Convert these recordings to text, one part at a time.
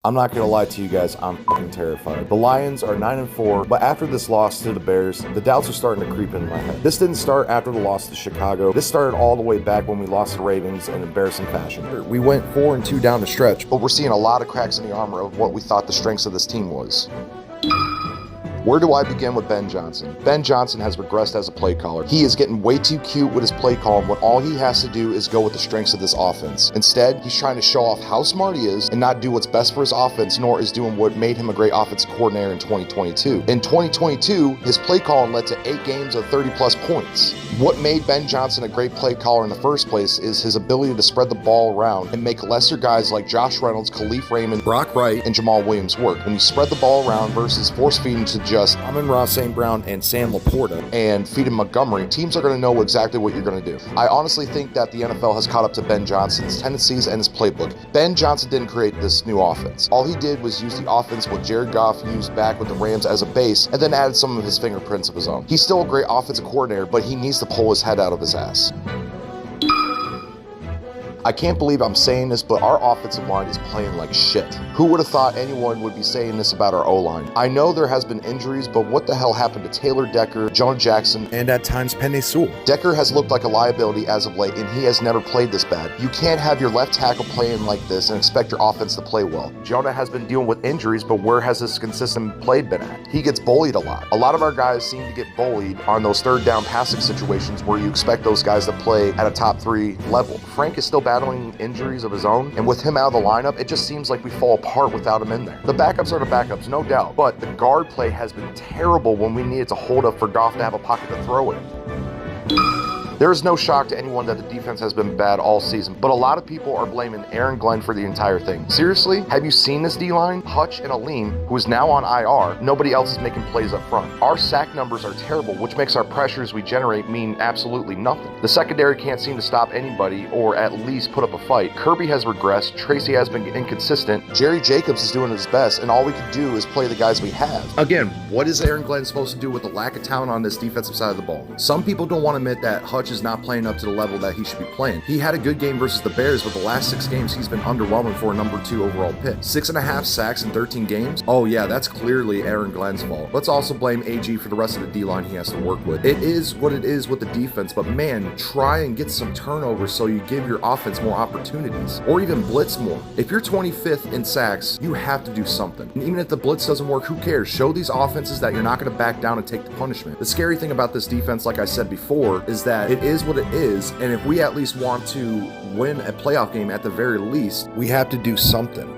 I'm not gonna lie to you guys, I'm fucking terrified. The Lions are 9-4, but after this loss to the Bears, the doubts are starting to creep in my head. This didn't start after the loss to Chicago. This started all the way back when we lost the Ravens in embarrassing fashion. We went 4-2 down the stretch, but we're seeing a lot of cracks in the armor of what we thought the strengths of this team was. Where do I begin with Ben Johnson? Ben Johnson has regressed as a play caller. He is getting way too cute with his play call when all he has to do is go with the strengths of this offense. Instead, he's trying to show off how smart he is and not do what's best for his offense, nor is doing what made him a great offensive coordinator in 2022. In 2022, his play calling led to 8 games of 30-plus points. What made Ben Johnson a great play caller in the first place is his ability to spread the ball around and make lesser guys like Josh Reynolds, Khalif Raymond, Brock Wright, and Jamal Williams work. When you spread the ball around versus force-feeding to just Amon-Ra St. Brown and Sam Laporta and feeding Montgomery, teams are going to know exactly what you're going to do. I honestly think that the NFL has caught up to Ben Johnson's tendencies and his playbook. Ben Johnson didn't create this new offense. All he did was use the offense what Jared Goff used back with the Rams as a base and then added some of his fingerprints of his own. He's still a great offensive coordinator, but he needs to pull his head out of his ass. I can't believe I'm saying this, but our offensive line is playing like shit. Who would have thought anyone would be saying this about our O-line? I know there has been injuries, but what the hell happened to Taylor Decker, Jonah Jackson, and at times Penei Sewell? Decker has looked like a liability as of late, and he has never played this bad. You can't have your left tackle playing like this and expect your offense to play well. Jonah has been dealing with injuries, but where has his consistent play been at? He gets bullied a lot. A lot of our guys seem to get bullied on those third down passing situations where you expect those guys to play at a top 3 level. Frank is still battling injuries of his own, and with him out of the lineup, it just seems like we fall apart without him in there. The backups are the backups, no doubt, but the guard play has been terrible when we needed to hold up for Goff to have a pocket to throw it. There is no shock to anyone that the defense has been bad all season, but a lot of people are blaming Aaron Glenn for the entire thing. Seriously, have you seen this D-line? Hutch and Aleem, who is now on IR, nobody else is making plays up front. Our sack numbers are terrible, which makes our pressures we generate mean absolutely nothing. The secondary can't seem to stop anybody or at least put up a fight. Kirby has regressed, Tracy has been inconsistent, Jerry Jacobs is doing his best, and all we can do is play the guys we have. Again, what is Aaron Glenn supposed to do with the lack of talent on this defensive side of the ball? Some people don't want to admit that Hutch is not playing up to the level that he should be playing. He had a good game versus the Bears, but the last 6 games he's been underwhelming for a number 2 overall pick. 6.5 sacks in 13 games? Oh yeah, that's clearly Aaron Glenn's fault. Let's also blame AG for the rest of the D-line he has to work with. It is what it is with the defense, but man, try and get some turnovers so you give your offense more opportunities, or even blitz more. If you're 25th in sacks, you have to do something. And even if the blitz doesn't work, who cares? Show these offenses that you're not going to back down and take the punishment. The scary thing about this defense, like I said before, is that it is what it is, and if we at least want to win a playoff game at the very least, we have to do something.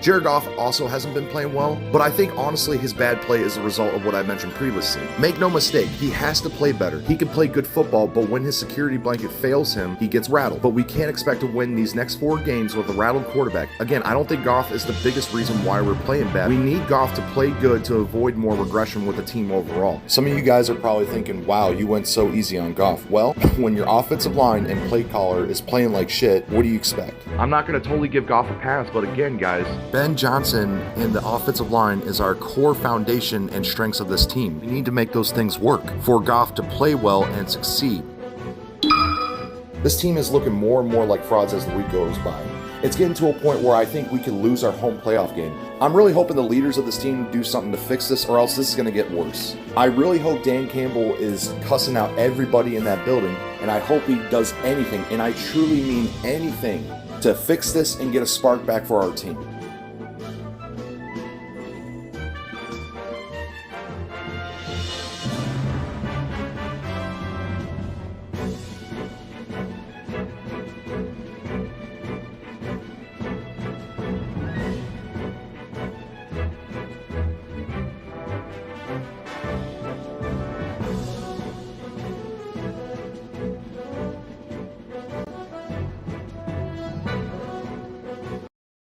Jared Goff also hasn't been playing well, but I think honestly his bad play is a result of what I mentioned previously. Make no mistake, he has to play better. He can play good football, but when his security blanket fails him, he gets rattled. But we can't expect to win these next 4 games with a rattled quarterback. Again, I don't think Goff is the biggest reason why we're playing bad. We need Goff to play good to avoid more regression with the team overall. Some of you guys are probably thinking, wow, you went so easy on Goff. Well, when your offensive line and play caller is playing like shit, what do you expect? I'm not going to totally give Goff a pass, but again, guys, Ben Johnson and the offensive line is our core foundation and strengths of this team. We need to make those things work for Goff to play well and succeed. This team is looking more and more like frauds as the week goes by. It's getting to a point where I think we could lose our home playoff game. I'm really hoping the leaders of this team do something to fix this, or else this is going to get worse. I really hope Dan Campbell is cussing out everybody in that building, and I hope he does anything, and I truly mean anything, to fix this and get a spark back for our team.